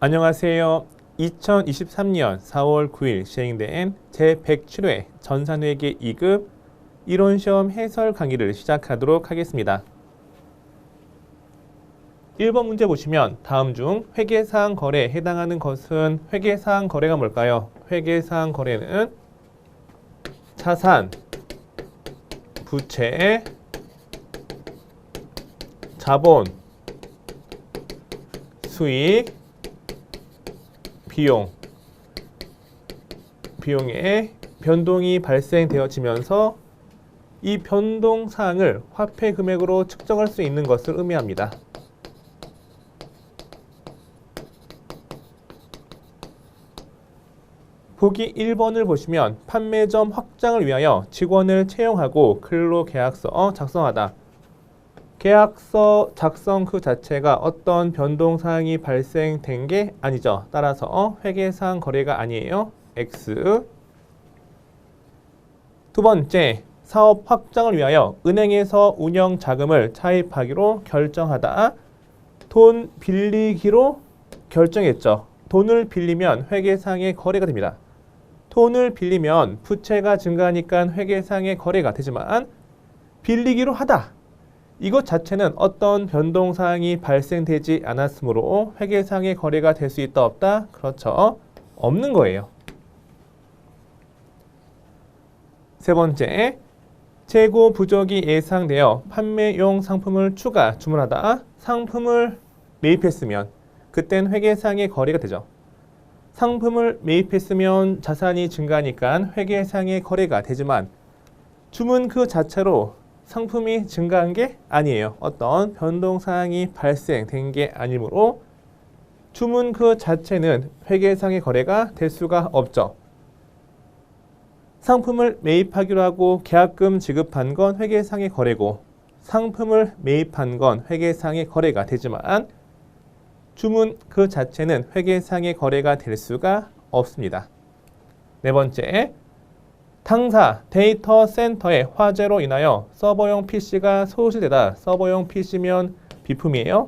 안녕하세요. 2023년 4월 9일 시행된 제107회 전산회계 2급 이론시험 해설 강의를 시작하도록 하겠습니다. 1번 문제 보시면 다음 중 회계사항 거래에 해당하는 것은 회계사항 거래가 뭘까요? 회계사항 거래는 자산, 부채, 자본, 수익, 비용의 변동이 발생되어지면서 이 변동 사항을 화폐 금액으로 측정할 수 있는 것을 의미합니다. 보기 1번을 보시면 판매점 확장을 위하여 직원을 채용하고 근로계약서 작성하다. 계약서 작성 그 자체가 어떤 변동사항이 발생된 게 아니죠. 따라서 회계사항 거래가 아니에요. X. 두 번째, 사업 확장을 위하여 은행에서 운영 자금을 차입하기로 결정하다. 돈 빌리기로 결정했죠. 돈을 빌리면 회계상의 거래가 됩니다. 돈을 빌리면 부채가 증가하니까 회계상의 거래가 되지만 빌리기로 하다. 이것 자체는 어떤 변동사항이 발생되지 않았으므로 회계상의 거래가 될 수 있다 없다? 그렇죠. 없는 거예요. 세 번째, 재고 부족이 예상되어 판매용 상품을 추가 주문하다. 상품을 매입했으면 그땐 회계상의 거래가 되죠. 상품을 매입했으면 자산이 증가하니까 회계상의 거래가 되지만 주문 그 자체로 상품이 증가한 게 아니에요. 어떤 변동사항이 발생된 게 아니므로 주문 그 자체는 회계상의 거래가 될 수가 없죠. 상품을 매입하기로 하고 계약금 지급한 건 회계상의 거래고 상품을 매입한 건 회계상의 거래가 되지만 주문 그 자체는 회계상의 거래가 될 수가 없습니다. 네 번째, 당사 데이터 센터의 화재로 인하여 서버용 PC가 소실되다. 서버용 PC면 비품이에요.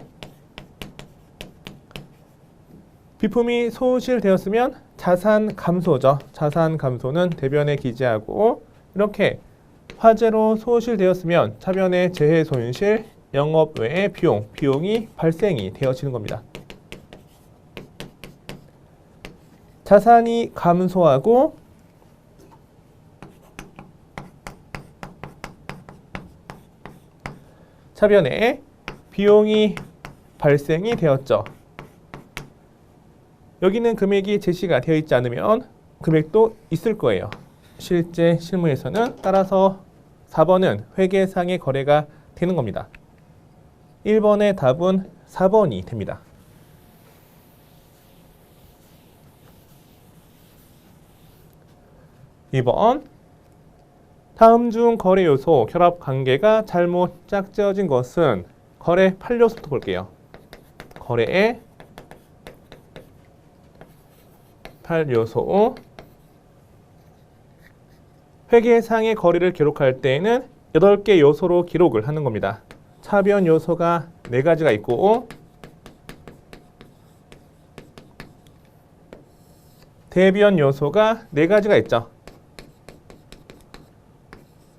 비품이 소실되었으면 자산 감소죠. 자산 감소는 대변에 기재하고 이렇게 화재로 소실되었으면 차변의 재해 손실, 영업 외의 비용이 발생이 되어지는 겁니다. 자산이 감소하고 차변에 비용이 발생이 되었죠. 여기는 금액이 제시가 되어 있지 않으면 금액도 있을 거예요. 실제 실무에서는. 따라서 4번은 회계상의 거래가 되는 겁니다. 1번의 답은 4번이 됩니다. 2번, 다음 중 거래 요소 결합 관계가 잘못 짝지어진 것은 거래 8요소부터 볼게요. 거래의 8요소. 회계상의 거래를 기록할 때에는 8개 요소로 기록을 하는 겁니다. 차변 요소가 4가지가 있고 대변 요소가 4가지가 있죠.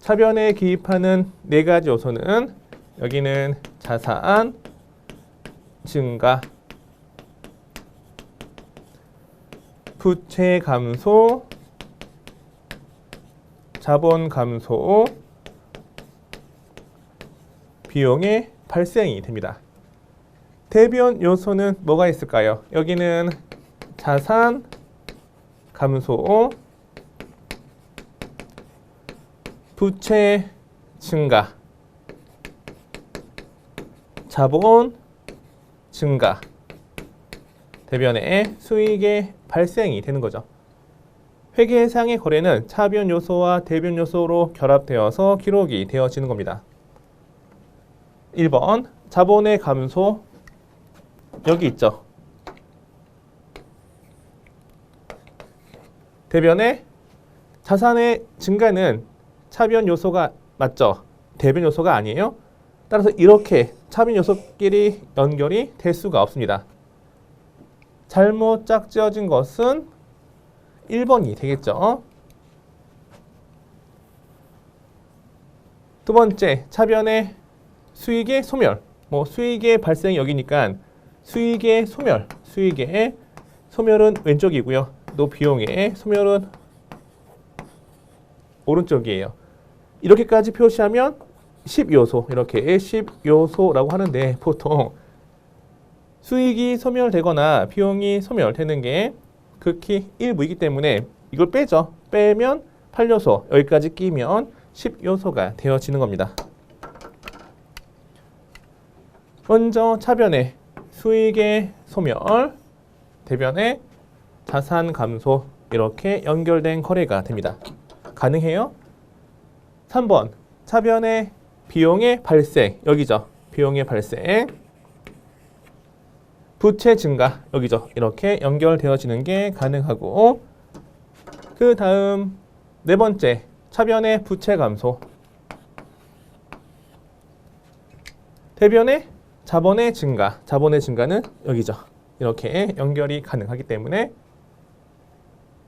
차변에 기입하는 4가지 요소는 여기는 자산 증가, 부채 감소, 자본 감소, 비용의 발생이 됩니다. 대변 요소는 뭐가 있을까요? 여기는 자산 감소, 부채 증가, 자본 증가, 대변에 수익의 발생이 되는 거죠. 회계상의 거래는 차변 요소와 대변 요소로 결합되어서 기록이 되어지는 겁니다. 1번, 자본의 감소, 여기 있죠. 대변에 자산의 증가는 차변 요소가 맞죠? 대변 요소가 아니에요? 따라서 이렇게 차변 요소끼리 연결이 될 수가 없습니다. 잘못 짝지어진 것은 1번이 되겠죠. 두 번째, 차변의 수익의 소멸. 수익의 발생이 여기니까 수익의 소멸은 왼쪽이고요. 또 비용의 소멸은 오른쪽이에요. 이렇게까지 표시하면 10요소, 이렇게 10요소라고 하는데 보통 수익이 소멸되거나 비용이 소멸되는 게 극히 일부이기 때문에 이걸 빼죠. 빼면 8요소, 여기까지 끼면 10요소가 되어지는 겁니다. 먼저 차변의 수익의 소멸, 대변의 자산 감소, 이렇게 연결된 거래가 됩니다. 가능해요? 3번, 차변의 비용의 발생, 여기죠. 비용의 발생, 부채 증가, 여기죠. 이렇게 연결되어지는 게 가능하고, 그 다음 네 번째, 차변의 부채 감소, 대변의 자본의 증가, 자본의 증가는 여기죠. 이렇게 연결이 가능하기 때문에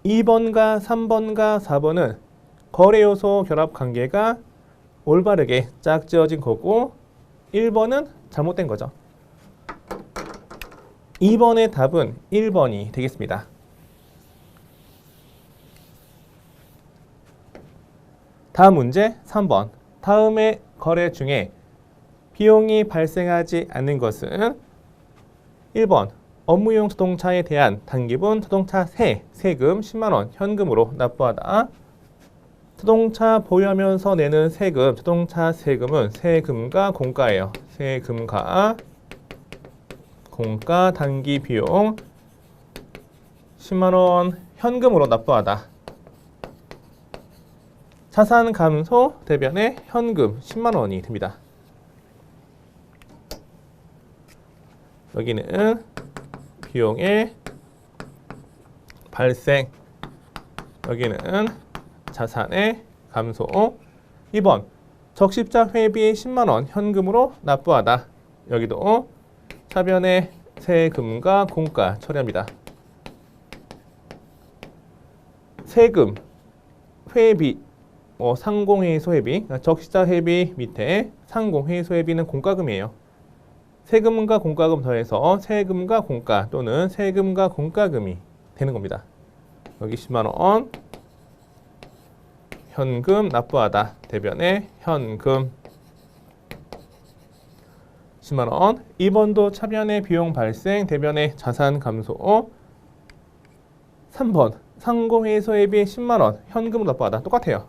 2번과 3번과 4번은 거래요소 결합 관계가 올바르게 짝지어진 거고 1번은 잘못된 거죠. 2번의 답은 1번이 되겠습니다. 다음 문제 3번. 다음의 거래 중에 비용이 발생하지 않는 것은 1번. 업무용 자동차에 대한 단기분 자동차 세금 10만원 현금으로 납부하다. 자동차 보유하면서 내는 세금, 자동차 세금은 세금과 공가예요. 세금과 공가 단기 비용 10만원 현금으로 납부하다. 자산 감소 대변에 현금 10만원이 됩니다. 여기는 비용의 발생, 여기는 자산의 감소. 2번 적십자 회비 10만원 현금으로 납부하다. 여기도 차변의 세금과 공가 처리합니다. 세금, 회비, 상공회의소회비, 적십자 회비 밑에 상공회의소회비는 공과금이에요. 세금과 공과금 더해서 세금과 공가 또는 세금과 공과금이 되는 겁니다. 여기 10만원 현금 납부하다. 대변에 현금 10만원. 2번도 차변의 비용 발생, 대변의 자산 감소. 3번 상공회의소회비 10만원 현금으로 납부하다. 똑같아요.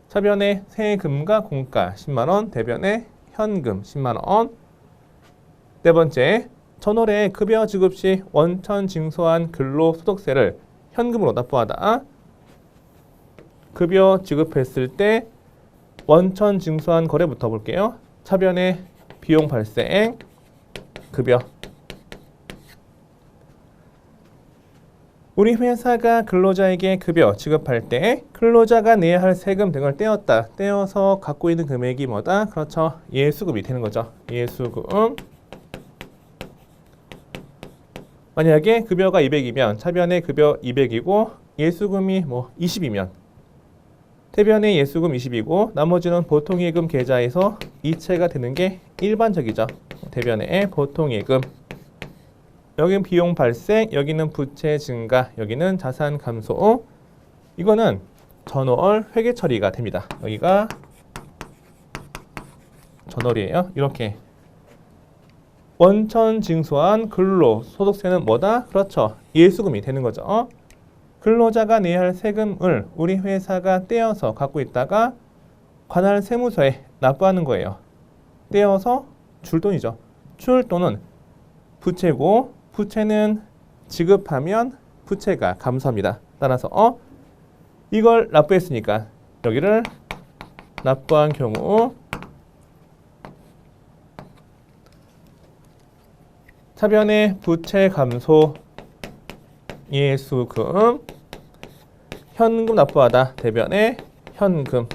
차변의 세금과 공가 10만원, 대변의 현금 10만원. 네 번째, 전월에 급여 지급 시 원천 징수한 근로소득세를 현금으로 납부하다. 급여 지급했을 때 원천 징수한 거래부터 볼게요. 차변의 비용 발생, 급여. 우리 회사가 근로자에게 급여 지급할 때 근로자가 내야 할 세금 등을 떼어서 갖고 있는 금액이 뭐다? 그렇죠. 예수금이 되는 거죠. 예수금. 만약에 급여가 200이면 차변의 급여 200이고 예수금이 20이면 대변의 예수금 20이고 나머지는 보통예금 계좌에서 이체가 되는 게 일반적이죠. 대변의 보통예금. 여기는 비용 발생, 여기는 부채 증가, 여기는 자산 감소. 이거는 전월 회계 처리가 됩니다. 여기가 전월이에요. 이렇게 원천 징수한 근로소득세는 뭐다? 그렇죠. 예수금이 되는 거죠. 근로자가 내야 할 세금을 우리 회사가 떼어서 갖고 있다가 관할 세무서에 납부하는 거예요. 떼어서 줄 돈이죠. 줄 돈은 부채고 부채는 지급하면 부채가 감소합니다. 따라서 이걸 납부했으니까 여기를 납부한 경우 차변의 부채 감소 예수금 현금 납부하다. 대변의 현금.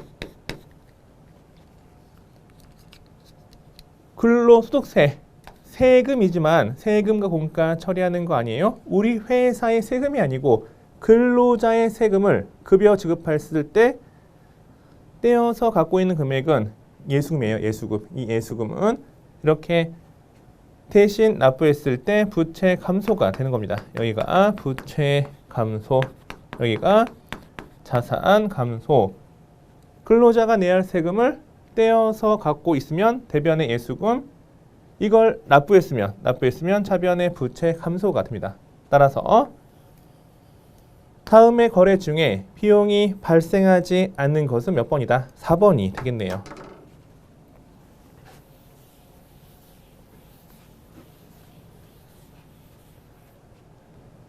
근로소득세 세금이지만 세금과 공과 처리하는 거 아니에요? 우리 회사의 세금이 아니고 근로자의 세금을 급여 지급했을 때 떼어서 갖고 있는 금액은 예수금이에요. 예수금. 이 예수금은 이렇게 대신 납부했을 때 부채 감소가 되는 겁니다. 여기가 부채 감소, 여기가 자산 감소. 근로자가 내야 할 세금을 떼어서 갖고 있으면 대변의 예수금, 이걸 납부했으면 차변의 부채 감소가 됩니다. 따라서 다음의 거래 중에 비용이 발생하지 않는 것은 몇 번이다? 4번이 되겠네요.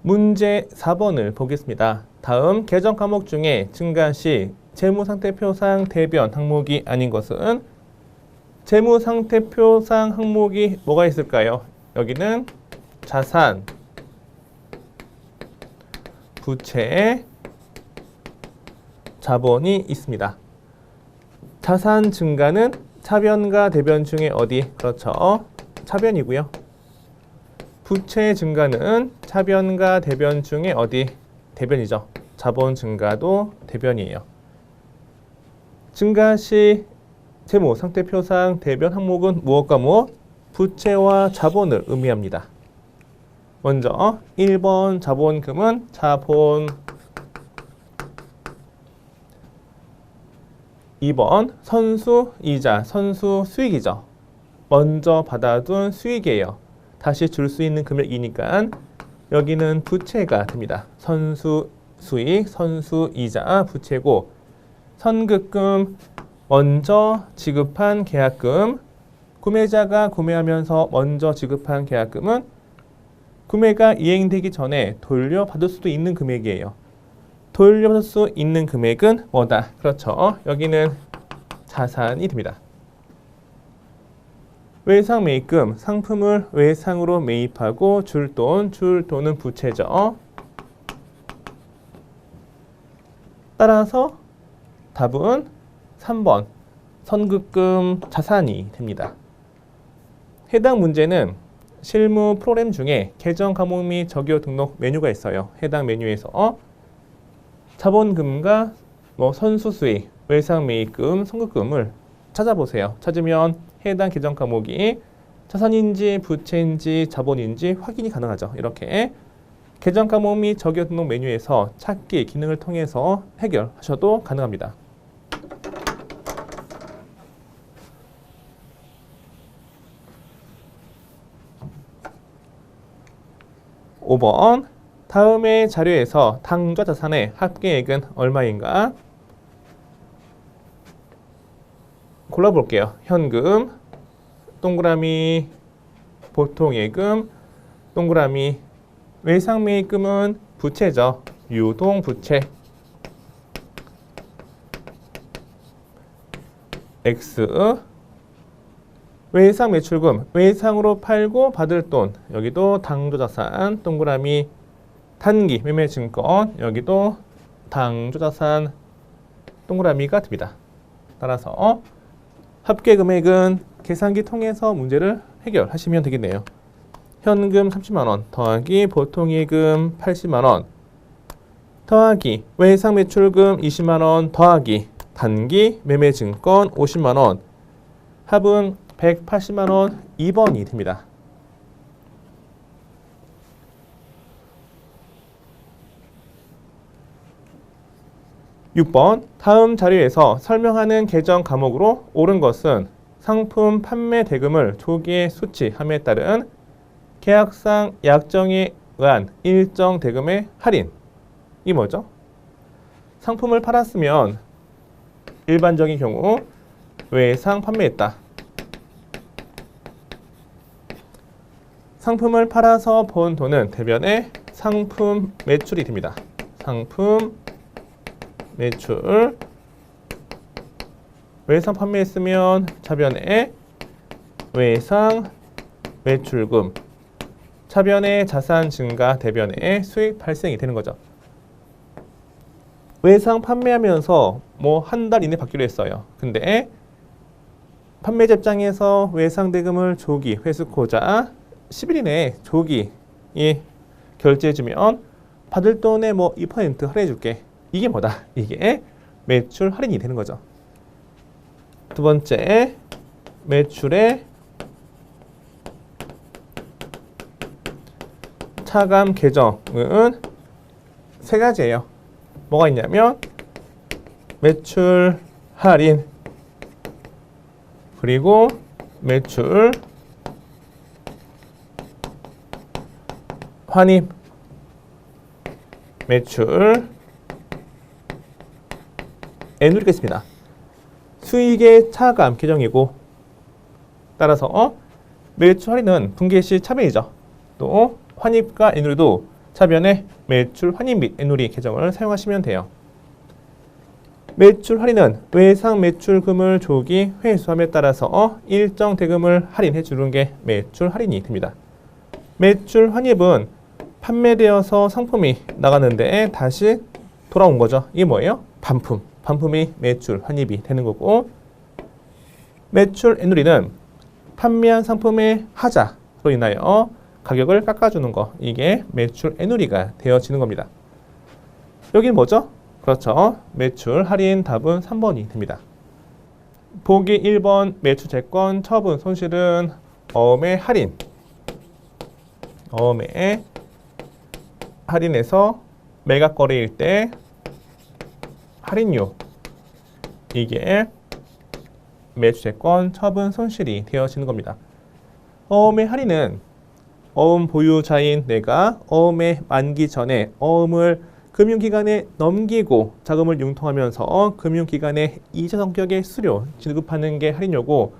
문제 4번을 보겠습니다. 다음 계정 과목 중에 증가 시 재무상태표상 대변 항목이 아닌 것은 재무상태표상 항목이 뭐가 있을까요? 여기는 자산, 부채, 자본이 있습니다. 자산 증가는 차변과 대변 중에 어디? 그렇죠. 차변이고요. 부채 증가는 차변과 대변 중에 어디? 대변이죠. 자본 증가도 대변이에요. 증가 시 재무 상태표상 대변 항목은 무엇과 무엇? 부채와 자본을 의미합니다. 먼저 1번 자본금은 자본, 2번 선수이자, 선수 수익이죠. 먼저 받아둔 수익이에요. 다시 줄 수 있는 금액이니까 여기는 부채가 됩니다. 선수 수익, 선수이자 부채고, 선급금 먼저 지급한 계약금, 구매자가 구매하면서 먼저 지급한 계약금은 구매가 이행되기 전에 돌려받을 수도 있는 금액이에요. 돌려받을 수 있는 금액은 뭐다? 그렇죠. 여기는 자산이 됩니다. 외상 매입금, 상품을 외상으로 매입하고 줄 돈은 부채죠. 따라서 답은 3번 선급금 자산이 됩니다. 해당 문제는 실무 프로그램 중에 계정 과목 및 적요 등록 메뉴가 있어요. 해당 메뉴에서 자본금과 선수수익, 외상매입금, 선급금을 찾아보세요. 찾으면 해당 계정 과목이 자산인지 부채인지 자본인지 확인이 가능하죠. 이렇게 계정 과목 및 적요 등록 메뉴에서 찾기 기능을 통해서 해결하셔도 가능합니다. (5번) 다음의 자료에서 당좌 자산의 합계액은 얼마인가? 골라볼게요. 현금, 동그라미, 보통예금, 동그라미, 외상매입금은 부채죠. 유동부채. X, 외상매출금, 외상으로 팔고 받을 돈, 여기도 당조자산, 동그라미, 단기 매매증권, 여기도 당조자산, 동그라미가 됩니다. 따라서 합계금액은 계산기 통해서 문제를 해결하시면 되겠네요. 현금 30만원 더하기 보통예금 80만원 더하기 외상매출금 20만원 더하기 단기 매매증권 50만원, 합은 180만원, 2번이 됩니다. (6번) 다음 자료에서 설명하는 계정 과목으로 옳은 것은 상품 판매 대금을 조기에 수취함에 따른 계약상 약정에 의한 일정 대금의 할인. 이 뭐죠? 상품을 팔았으면 일반적인 경우 외상 판매했다. 상품을 팔아서 번 돈은 대변의 상품 매출이 됩니다. 상품 매출. 외상 판매했으면 차변의 외상 매출금, 차변의 자산 증가, 대변의 수익 발생이 되는 거죠. 외상 판매하면서 한 달 이내 받기로 했어요. 근데 판매자 입장에서 외상대금을 조기 회수코자 10일 이내에 조기 결제해주면 받을 돈의 2% 할인해줄게. 이게 뭐다? 이게 매출 할인이 되는 거죠. 두 번째, 매출의 차감 계정은 세 가지예요. 뭐가 있냐면 매출 할인, 그리고 매출 환입, 매출 N으로 있겠습니다. 수익의 차감 계정이고, 따라서 매출 할인은 분기 시 차변이죠. 또 환입과 N으로도 차변에 매출 환입 및 N우리 계정을 사용하시면 돼요. 매출 할인은 외상 매출금을 조기 회수함에 따라서 일정 대금을 할인해 주는 게 매출 할인이 됩니다. 매출 환입은 판매되어서 상품이 나가는데 다시 돌아온 거죠. 이게 뭐예요? 반품. 반품이 매출 환입이 되는 거고, 매출 N우리는 판매한 상품의 하자로 인하여 가격을 깎아주는 거, 이게 매출 N우리가 되어지는 겁니다. 여기는 뭐죠? 그렇죠. 매출 할인 답은 3번이 됩니다. 보기 1번 매출 채권 처분 손실은 어음의 할인, 어음의 할인에서 매각 거래일 때 할인료, 이게 매출 채권 처분 손실이 되어지는 겁니다. 어음의 할인은 어음 보유자인 내가 어음의 만기 전에 어음을 금융기관에 넘기고 자금을 융통하면서 금융기관에 이자 성격의 수료 지급하는 게 할인료고,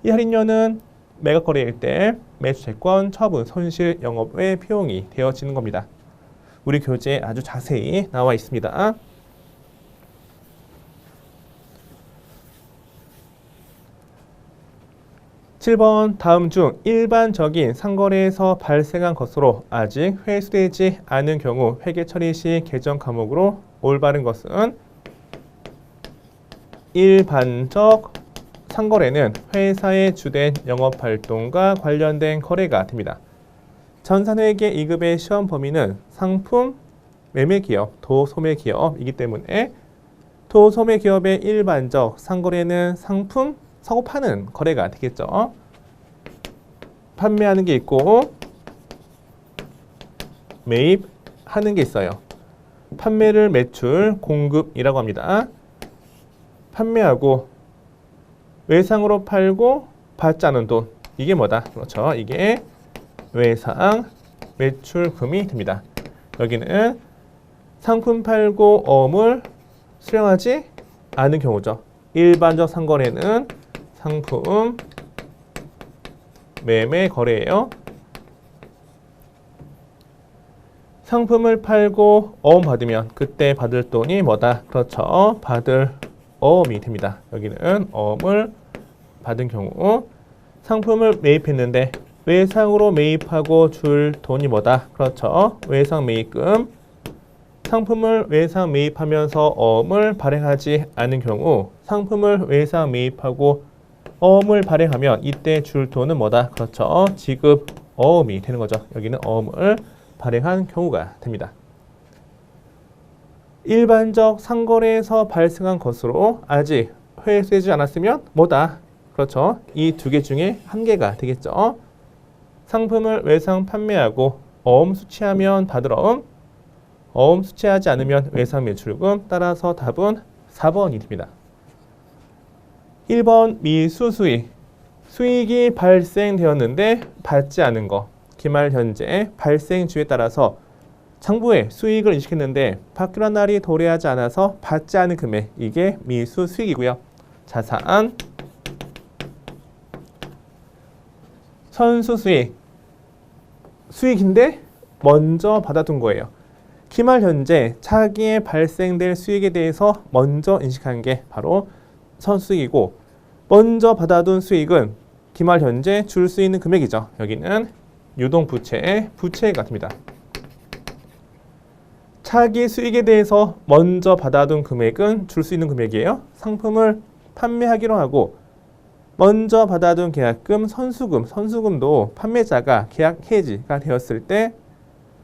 이 할인료는 매각 거래일 때 매출채권 처분 손실 영업외 비용이 되어지는 겁니다. 우리 교재에 아주 자세히 나와 있습니다. (7번) 다음 중 일반적인 상거래에서 발생한 것으로 아직 회수되지 않은 경우 회계 처리 시 개정 과목으로 올바른 것은 일반적 상거래는 회사의 주된 영업활동과 관련된 거래가 됩니다. 전산회계 2급의 시험 범위는 상품 매매기업, 도소매기업이기 때문에 도소매기업의 일반적 상거래는 상품 사고 파는 거래가 되겠죠. 판매하는 게 있고 매입하는 게 있어요. 판매를 매출 공급이라고 합니다. 판매하고 외상으로 팔고 받지 않은 돈, 이게 뭐다? 그렇죠. 이게 외상 매출금이 됩니다. 여기는 상품 팔고 어음을 수령하지 않은 경우죠. 일반적 상거래는 상품 매매 거래예요. 상품을 팔고 어음 받으면 그때 받을 돈이 뭐다? 그렇죠. 받을 어음이 됩니다. 여기는 어음을 받은 경우, 상품을 매입했는데 외상으로 매입하고 줄 돈이 뭐다? 그렇죠. 외상 매입금. 상품을 외상 매입하면서 어음을 발행하지 않은 경우, 상품을 외상 매입하고 어음을 발행하면 이때 줄 돈은 뭐다? 그렇죠. 지급 어음이 되는 거죠. 여기는 어음을 발행한 경우가 됩니다. 일반적 상거래에서 발생한 것으로 아직 회수되지 않았으면 뭐다? 그렇죠. 이 두 개 중에 한 개가 되겠죠. 상품을 외상 판매하고 어음 수취하면 받을 어음, 어음 수취하지 않으면 외상 매출금. 따라서 답은 4번이 됩니다. 1번 미수수익. 수익이 발생되었는데 받지 않은 거. 기말 현재 발생주에 따라서 장부에 수익을 인식했는데 받기로 한 날이 도래하지 않아서 받지 않은 금액. 이게 미수수익이고요. 자산 선수수익. 수익인데 먼저 받아둔 거예요. 기말 현재 차기에 발생될 수익에 대해서 먼저 인식한 게 바로 선수익이고, 먼저 받아둔 수익은 기말 현재 줄 수 있는 금액이죠. 여기는 유동부채, 부채가 됩니다. 차기 수익에 대해서 먼저 받아둔 금액은 줄 수 있는 금액이에요. 상품을 판매하기로 하고 먼저 받아둔 계약금, 선수금도 판매자가 계약 해지가 되었을 때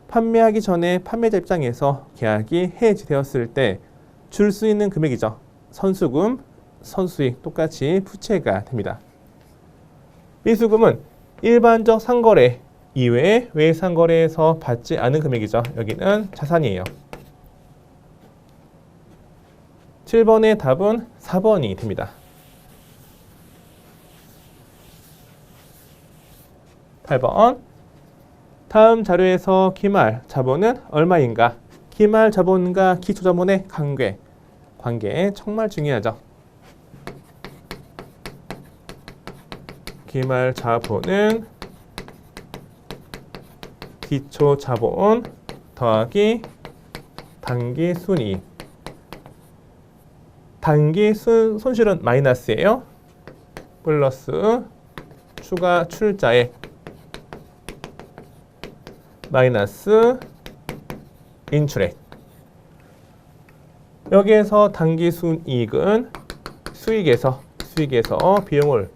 판매하기 전에 판매자 입장에서 계약이 해지되었을 때 줄 수 있는 금액이죠. 선수금, 선수익 똑같이 부채가 됩니다. 미수금은 일반적 상거래 이외에 외상거래에서 받지 않은 금액이죠. 여기는 자산이에요. 7번의 답은 4번이 됩니다. 8번. 다음 자료에서 기말 자본은 얼마인가? 기말 자본과 기초 자본의 관계 정말 중요하죠. 기말 자본은 기초 자본 더하기 단기 순이익. 단기 손실은 마이너스예요. 플러스 추가 출자액 마이너스 인출액. 여기에서 단기 순이익은 수익에서 비용을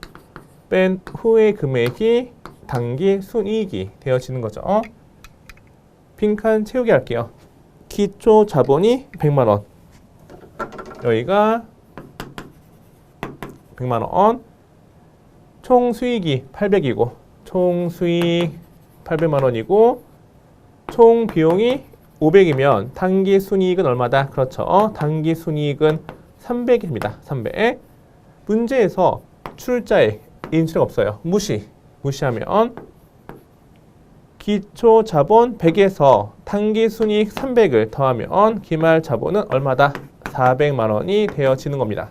뺀 후의 금액이 단기 순이익이 되어지는 거죠. 빈칸 채우기 할게요. 기초 자본이 100만 원. 여기가 100만 원. 총 수익이 800이고 총 수익 800만 원이고 총 비용이 500이면 단기 순이익은 얼마다? 그렇죠. 단기 순이익은 300입니다. 300. 문제에서 출자액, 인출액 없어요. 무시하면 기초 자본 100에서 단기 순이익 300을 더하면 기말 자본은 얼마다? 400만 원이 되어지는 겁니다.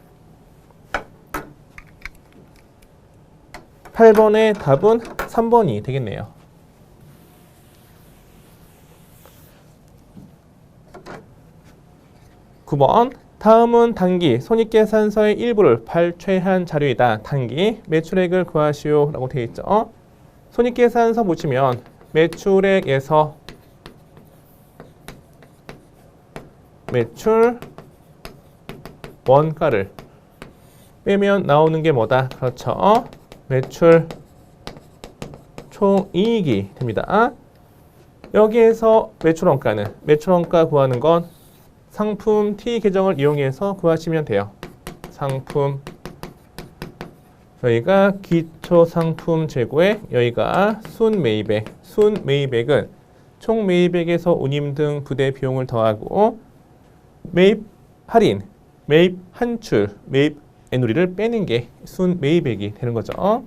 8번의 답은 3번이 되겠네요. 9번. 다음은 단기 손익계산서의 일부를 발췌한 자료이다. 단기 매출액을 구하시오 라고 되어 있죠. 손익계산서 보시면 매출액에서 매출 원가를 빼면 나오는 게 뭐다? 그렇죠. 매출 총이익이 됩니다. 여기에서 매출원가 구하는 건 상품 T 계정을 이용해서 구하시면 돼요. 상품 여기가 기초 상품 재고액, 여기가 순매입액. 순매입액은 총 매입액에서 운임 등 부대 비용을 더하고 매입 할인, 매입 한출, 매입 애누리를 빼는 게 순매입액이 되는 거죠.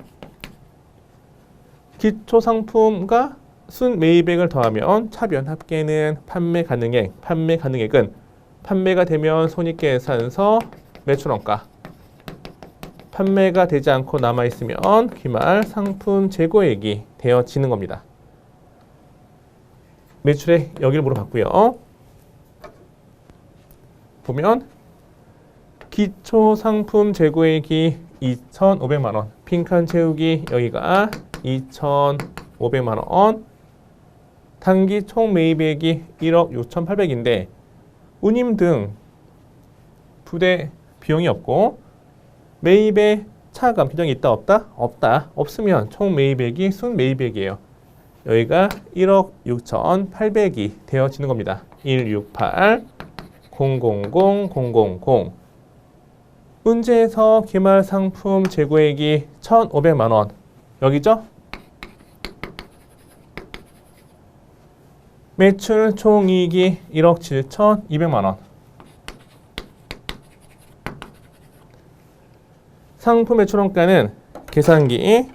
기초 상품과 순매입액을 더하면 차변 합계는 판매 가능액. 판매 가능액은 판매가 되면 손익계산서 매출원가. 판매가 되지 않고 남아있으면 기말 상품 재고액이 되어지는 겁니다. 매출액 여기를 물어봤고요. 보면 기초 상품 재고액이 2,500만 원. 빈칸 채우기 여기가 2,500만 원. 단기 총 매입액이 1억 6,800인데 운임 등 부대 비용이 없고 매입에 차감 비용이 있다 없다? 없다. 없으면 총 매입액이 순매입액이에요. 여기가 1억 6,800이 되어지는 겁니다. 168 000 000. 문제에서 기말 상품 재고액이 1,500만 원. 여기죠? 매출 총이익이 1억 7,200만 원. 상품 매출원가는 계산기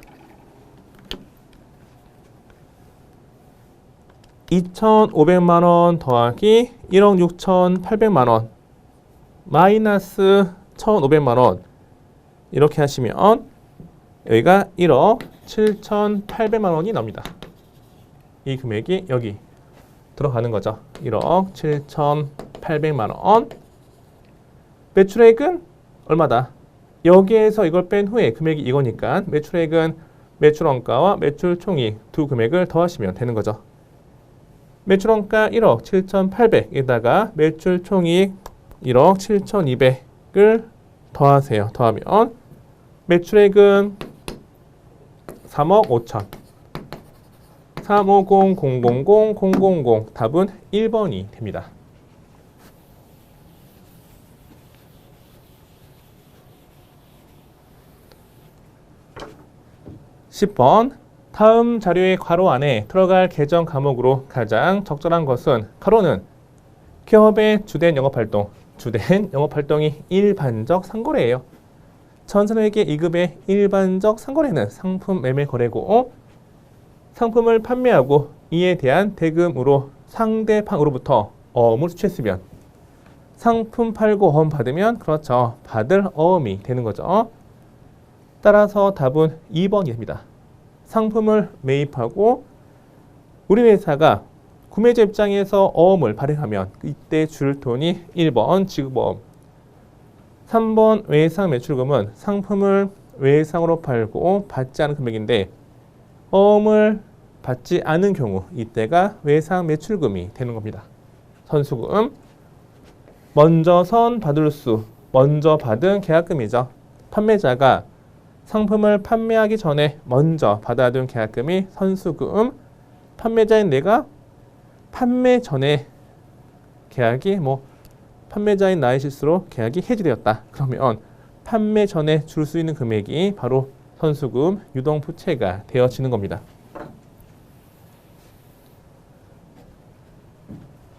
2,500만 원 더하기 1억 6,800만 원 마이너스 1,500만 원 이렇게 하시면 여기가 1억 7,800만 원이 나옵니다. 이 금액이 여기 들어가는 거죠. 1억 7,800만 원. 매출액은 얼마다? 여기에서 이걸 뺀 후에 금액이 이거니까 매출액은 매출원가와 매출총이익 두 금액을 더하시면 되는 거죠. 매출원가 1억 7,800에다가 매출총이익 1억 7,200을 더하세요. 더하면 매출액은 3억 5천. 350-000-000 답은 1번이 됩니다. 10번 다음 자료의 괄호 안에 들어갈 계정 과목으로 가장 적절한 것은 가로는 기업의 주된 영업활동이 일반적 상거래예요. 전산회계 2급의 일반적 상거래는 상품 매매 거래고 상품을 판매하고 이에 대한 대금으로 상대방으로부터 어음을 수취했으면 상품 팔고 어음 받으면 그렇죠. 받을 어음이 되는 거죠. 따라서 답은 2번이 됩니다. 상품을 매입하고 우리 회사가 구매자 입장에서 어음을 발행하면 이때 줄 돈이 1번 지급어음, 3번 외상 매출금은 상품을 외상으로 팔고 받지 않은 금액인데 어음을 받지 않은 경우 이때가 외상 매출금이 되는 겁니다. 선수금, 먼저 받을 수, 먼저 받은 계약금이죠. 판매자가 상품을 판매하기 전에 먼저 받아둔 계약금이 선수금, 판매자인 내가 판매 전에 계약이 판매자인 나의 실수로 계약이 해지되었다. 그러면 판매 전에 줄 수 있는 금액이 바로 선수금, 유동부채가 되어지는 겁니다.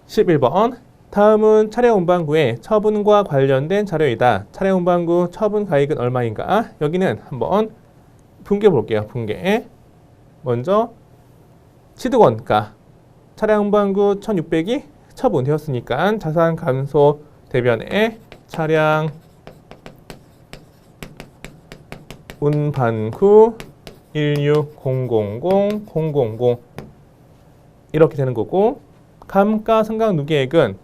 11번 다음은 차례운반구의 처분과 관련된 자료이다. 차례운반구 처분 가액은 얼마인가? 여기는 한번 분계 볼게요. 분계. 먼저 취득원가 차량운반구 1600이 처분되었으니까 자산 감소 대변에 차량 운반구 1600000 이렇게 되는 거고 감가상각 누계액은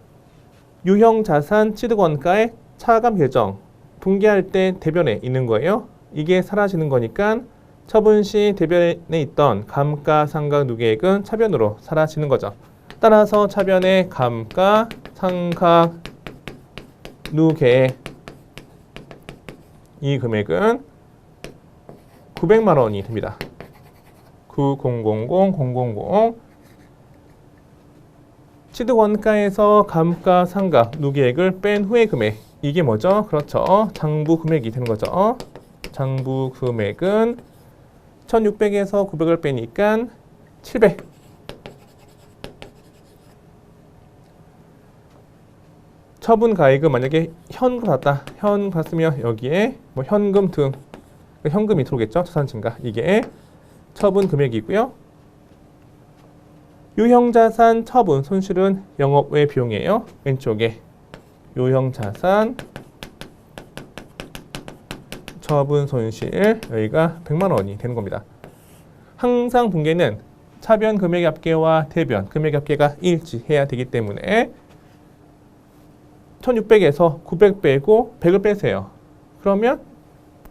유형자산 취득원가의 차감 계정 분계할 때 대변에 있는 거예요. 이게 사라지는 거니까 처분 시 대변에 있던 감가상각 누계액은 차변으로 사라지는 거죠. 따라서 차변의 감가상각 누계액 이 금액은 900만 원이 됩니다. 9000000 취득원가에서 감가상각 누계액을 뺀 후의 금액 이게 뭐죠? 그렇죠. 장부 금액이 되는 거죠. 장부 금액은 1600에서 900을 빼니까 700. 처분 가액은 만약에 현금 받았다. 현금 받으면 여기에 현금 등 현금이 들어오겠죠. 자산 증가. 이게 처분 금액이고요. 유형자산 처분 손실은 영업외 비용이에요. 왼쪽에 유형자산 처분 손실 여기가 100만 원이 되는 겁니다. 항상 분계는 차변 금액 합계와 대변 금액 합계가 일치해야 되기 때문에 1600에서 900 빼고 100을 빼세요. 그러면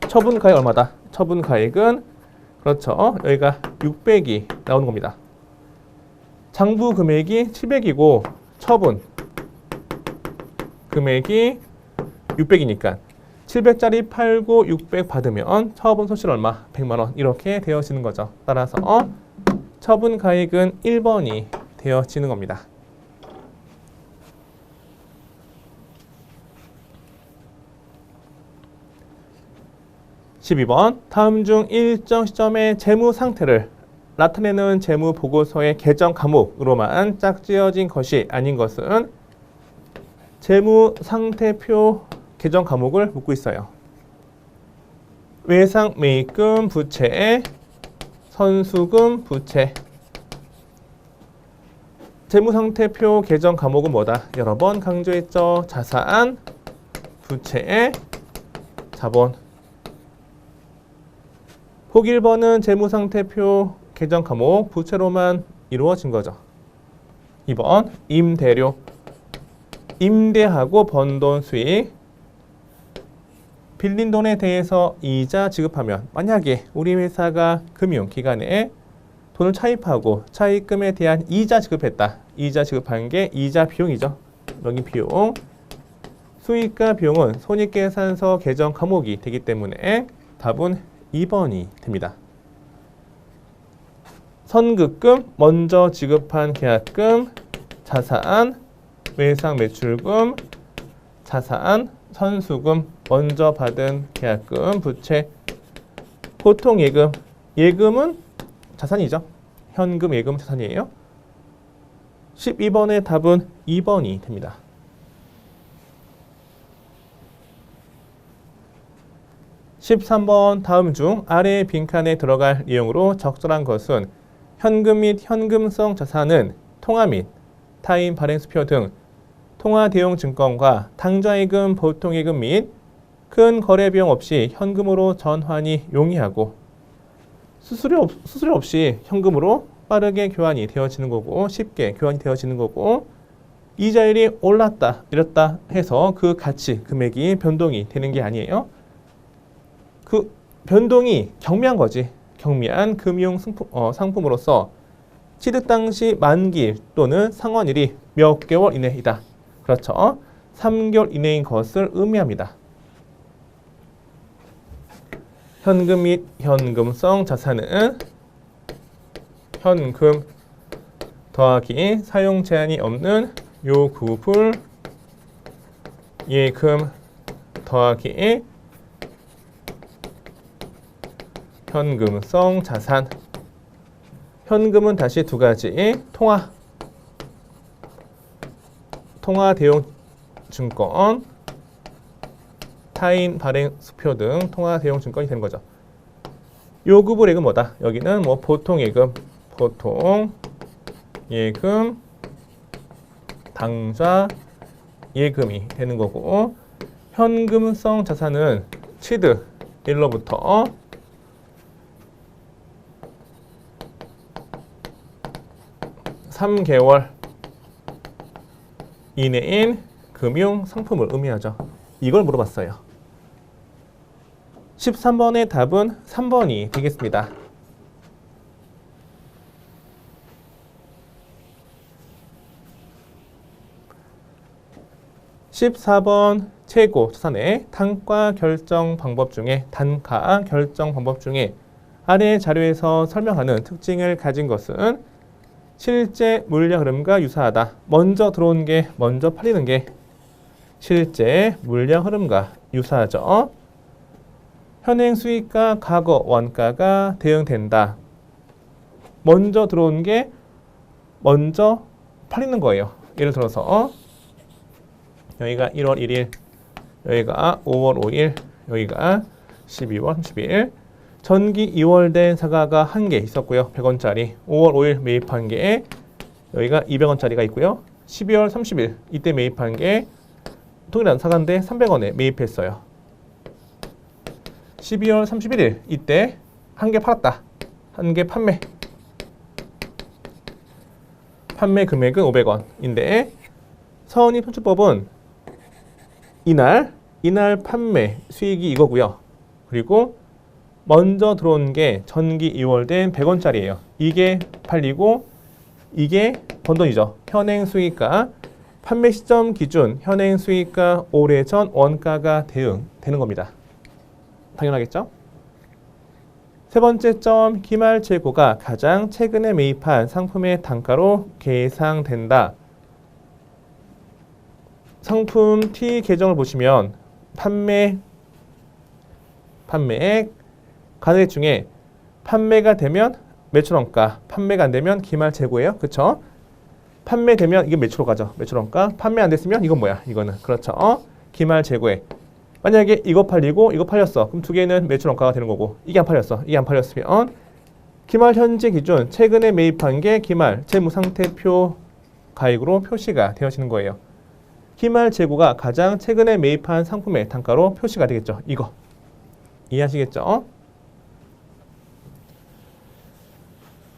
처분 가액 얼마다? 처분 가액은 그렇죠. 여기가 600이 나오는 겁니다. 장부 금액이 700이고 처분 금액이 600이니까 700짜리 팔고 600 받으면 처분 손실 얼마? 100만 원 이렇게 되어지는 거죠. 따라서 처분 가액은 1번이 되어지는 겁니다. 12번 다음 중 일정 시점의 재무 상태를 나타내는 재무 보고서의 계정 과목으로만 짝지어진 것이 아닌 것은 재무 상태표 계정 과목을 묻고 있어요. 외상 매입금 부채, 선수금 부채. 재무 상태표 계정 과목은 뭐다? 여러 번 강조했죠. 자산, 부채, 자본. 보기 1번은 재무상태표 계정 과목 부채로만 이루어진 거죠. 2번 임대료 임대하고 번 돈 수익 빌린 돈에 대해서 이자 지급하면 만약에 우리 회사가 금융기관에 돈을 차입하고 차입금에 대한 이자 지급했다. 이자 지급한 게 이자 비용이죠. 여기 비용 수익과 비용은 손익계산서 계정 과목이 되기 때문에 답은 2번이 됩니다. 선급금, 먼저 지급한 계약금, 자산, 외상 매출금, 자산, 선수금, 먼저 받은 계약금, 부채, 보통 예금. 예금은 자산이죠. 현금, 예금, 자산이에요. 12번의 답은 2번이 됩니다. 13번 다음 중 아래의 빈칸에 들어갈 내용으로 적절한 것은 현금 및 현금성 자산은 통화 및 타인 발행수표 등 통화 대용 증권과 당좌예금, 보통예금 및 큰 거래 비용 없이 현금으로 전환이 용이하고 수수료 없이 현금으로 빠르게 교환이 되어지는 거고 쉽게 교환이 되어지는 거고 이자율이 올랐다 내렸다 해서 그 가치 금액이 변동이 되는 게 아니에요. 그 변동이 경미한 거지. 경미한 금융 상품으로서 취득 당시 만기 또는 상환일이 몇 개월 이내이다. 그렇죠. 3개월 이내인 것을 의미합니다. 현금 및 현금성 자산은 현금 더하기 사용 제한이 없는 요구불 예금 더하기 현금성 자산. 현금은 다시 두 가지. 통화 대용 증권, 타인 발행 수표 등 통화 대용 증권이 되는 거죠. 요구불액은 뭐다? 여기는 뭐 보통 예금, 보통 예금, 당좌 예금이 되는 거고 현금성 자산은 취득 일로부터 3개월 이내인 금융 상품을 의미하죠. 이걸 물어봤어요. 13번의 답은 3번이 되겠습니다. 14번 최고 자산의 단가 결정 방법 중에 아래 자료에서 설명하는 특징을 가진 것은 실제 물량 흐름과 유사하다. 먼저 들어온 게 먼저 팔리는 게 실제 물량 흐름과 유사하죠. 현행 수익과 과거 원가가 대응된다. 먼저 들어온 게 먼저 팔리는 거예요. 예를 들어서 여기가 1월 1일, 여기가 5월 5일, 여기가 12월 30일. 전기 2월 된 사과가 1개 있었고요. 100원짜리. 5월 5일 매입한 게 여기가 200원짜리가 있고요. 12월 30일 이때 매입한 게 동일한 사과인데 300원에 매입했어요. 12월 31일 이때 1개 팔았다. 1개 판매. 판매 금액은 500원인데 선입 선출법은 이날 판매 수익이 이거고요. 그리고 먼저 들어온 게 전기 2월 된 100원짜리예요. 이게 팔리고 이게 번 돈이죠. 현행 수익과 판매 시점 기준 현행 수익과 오래전 원가가 대응되는 겁니다. 당연하겠죠? 세 번째 점, 기말 재고가 가장 최근에 매입한 상품의 단가로 계상된다. 상품 T 계정을 보시면 판매액, 간액 중에 판매가 되면 매출원가, 판매가 안 되면 기말 재고예요. 그쵸? 판매되면 이게 매출로 가죠. 매출원가. 판매 안 됐으면 이건 뭐야? 이거는. 그렇죠. 기말 재고액. 만약에 이거 팔리고 이거 팔렸어. 그럼 두 개는 매출원가가 되는 거고 이게 안 팔렸어. 이게 안 팔렸으면 기말 현재 기준 최근에 매입한 게 기말 재무상태표 가액으로 표시가 되어지는 거예요. 기말 재고가 가장 최근에 매입한 상품의 단가로 표시가 되겠죠. 이거. 이해하시겠죠?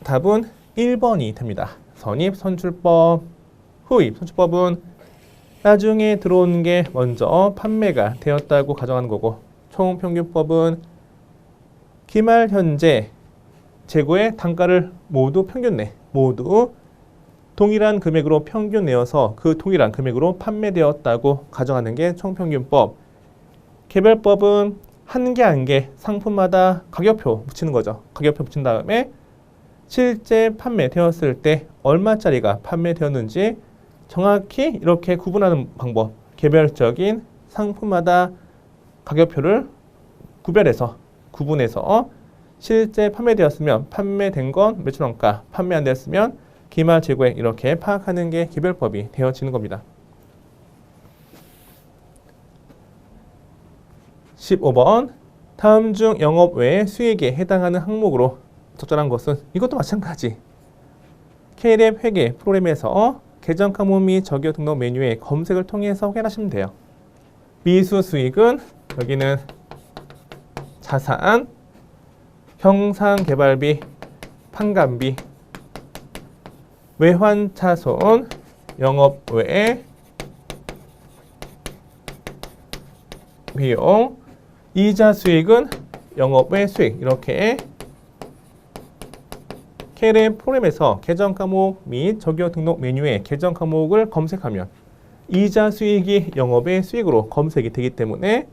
답은 1번이 됩니다. 선입 선출법, 후입 선출법은 나중에 들어온 게 먼저 판매가 되었다고 가정하는 거고 총평균법은 기말 현재 재고의 단가를 모두 평균 내, 모두 동일한 금액으로 평균 내어서 그 동일한 금액으로 판매되었다고 가정하는 게 총평균법. 개별법은 한 개 한 개 상품마다 가격표 붙이는 거죠. 가격표 붙인 다음에 실제 판매되었을 때 얼마짜리가 판매되었는지 정확히 이렇게 구분하는 방법. 개별적인 상품마다 가격표를 구분해서 실제 판매되었으면 판매된 건 매출 원가, 판매 안 됐으면 기말 재고액 이렇게 파악하는 게 개별법이 되어지는 겁니다. 15번 다음 중 영업 외에 수익에 해당하는 항목으로 적절한 것은 이것도 마찬가지. K랩 회계 프로그램에서 계정 과목 및 적용 등록 메뉴의 검색을 통해서 확인하시면 돼요. 미수 수익은 여기는 자산, 형상 개발비, 판관비, 외환차손, 영업 외에 비용, 이자 수익은 영업 외 수익 이렇게 K랩 프로그램에서 계정 과목 및 적용 등록 메뉴에 계정 과목을 검색하면 이자 수익이 영업의 수익으로 검색이 되기 때문에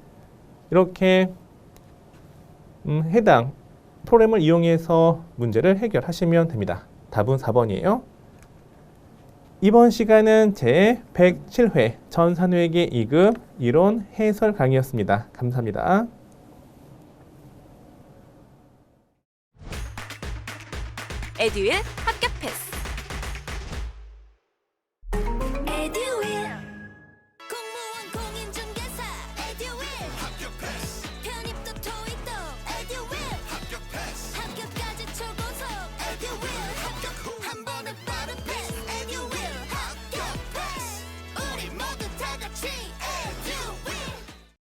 이렇게 해당 프로그램을 이용해서 문제를 해결하시면 됩니다. 답은 4번이에요. 이번 시간은 제 107회 전산회계 2급 이론 해설 강의였습니다. 감사합니다. 에듀윌 합격 패스.